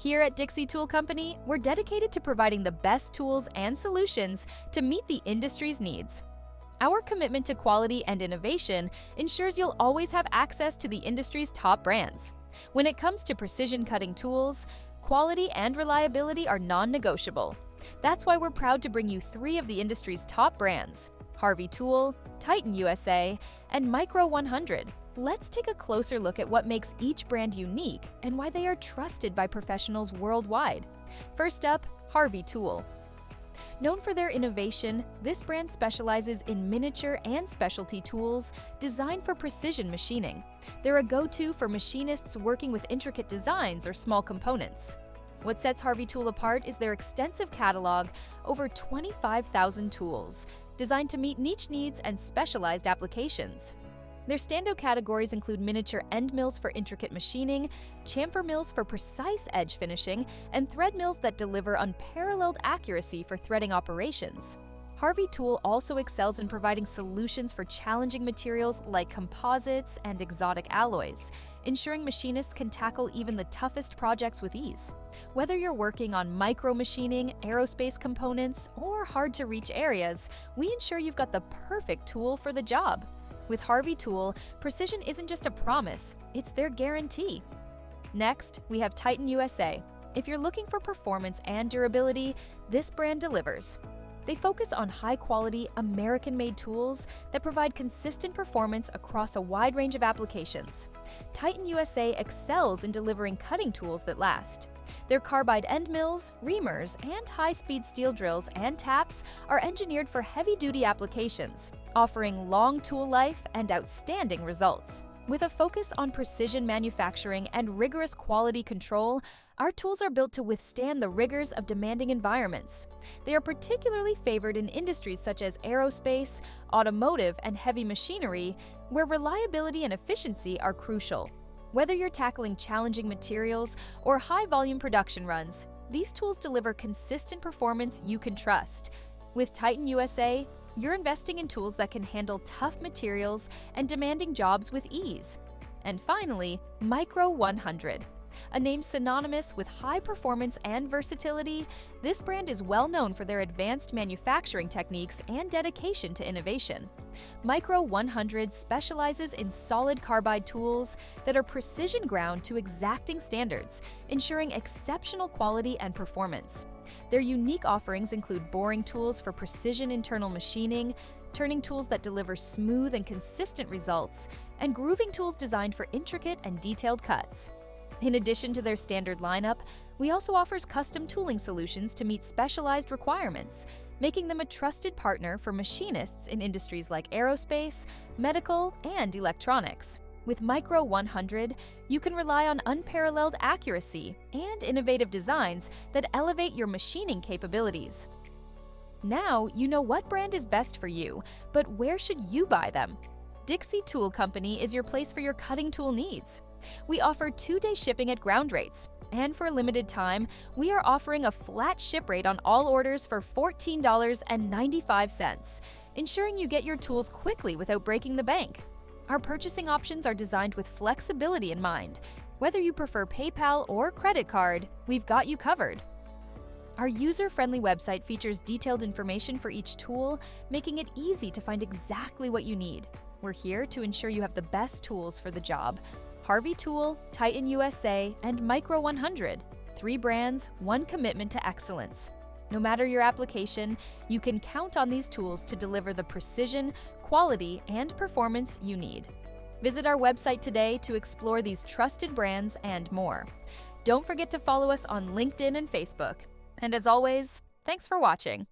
Here at Dixie Tool Company, we're dedicated to providing the best tools and solutions to meet the industry's needs. Our commitment to quality and innovation ensures you'll always have access to the industry's top brands. When it comes to precision cutting tools, quality and reliability are non-negotiable. That's why we're proud to bring you 3 of the industry's top brands: Harvey Tool, Titan USA, and Micro 100. Let's take a closer look at what makes each brand unique and why they are trusted by professionals worldwide. First up, Harvey Tool. Known for their innovation, this brand specializes in miniature and specialty tools designed for precision machining. They're a go-to for machinists working with intricate designs or small components. What sets Harvey Tool apart is their extensive catalog, over 25,000 tools, designed to meet niche needs and specialized applications. Their standout categories include miniature end mills for intricate machining, chamfer mills for precise edge finishing, and thread mills that deliver unparalleled accuracy for threading operations. Harvey Tool also excels in providing solutions for challenging materials like composites and exotic alloys, ensuring machinists can tackle even the toughest projects with ease. Whether you're working on micro-machining, aerospace components, or hard-to-reach areas, we ensure you've got the perfect tool for the job. With Harvey Tool, precision isn't just a promise, it's their guarantee. Next, we have Titan USA. If you're looking for performance and durability, this brand delivers. They focus on high-quality, American-made tools that provide consistent performance across a wide range of applications. Titan USA excels in delivering cutting tools that last. Their carbide end mills, reamers, and high-speed steel drills and taps are engineered for heavy-duty applications, offering long tool life and outstanding results. With a focus on precision manufacturing and rigorous quality control, our tools are built to withstand the rigors of demanding environments. They are particularly favored in industries such as aerospace, automotive, and heavy machinery, where reliability and efficiency are crucial. Whether you're tackling challenging materials or high-volume production runs, these tools deliver consistent performance you can trust. With Titan USA, you're investing in tools that can handle tough materials and demanding jobs with ease. And finally, Micro 100. A name synonymous with high performance and versatility, this brand is well known for their advanced manufacturing techniques and dedication to innovation. Micro 100 specializes in solid carbide tools that are precision ground to exacting standards, ensuring exceptional quality and performance. Their unique offerings include boring tools for precision internal machining, turning tools that deliver smooth and consistent results, and grooving tools designed for intricate and detailed cuts. In addition to their standard lineup, we also offer custom tooling solutions to meet specialized requirements, making them a trusted partner for machinists in industries like aerospace, medical, and electronics. With Micro 100, you can rely on unparalleled accuracy and innovative designs that elevate your machining capabilities. Now you know what brand is best for you, but where should you buy them? Dixie Tool Company is your place for your cutting tool needs. We offer 2-day shipping at ground rates, and for a limited time, we are offering a flat ship rate on all orders for $14.95, ensuring you get your tools quickly without breaking the bank. Our purchasing options are designed with flexibility in mind. Whether you prefer PayPal or credit card, we've got you covered. Our user-friendly website features detailed information for each tool, making it easy to find exactly what you need. We're here to ensure you have the best tools for the job. Harvey Tool, Titan USA, and Micro 100. 3 brands, 1 commitment to excellence. No matter your application, you can count on these tools to deliver the precision, quality, and performance you need. Visit our website today to explore these trusted brands and more. Don't forget to follow us on LinkedIn and Facebook. And as always, thanks for watching.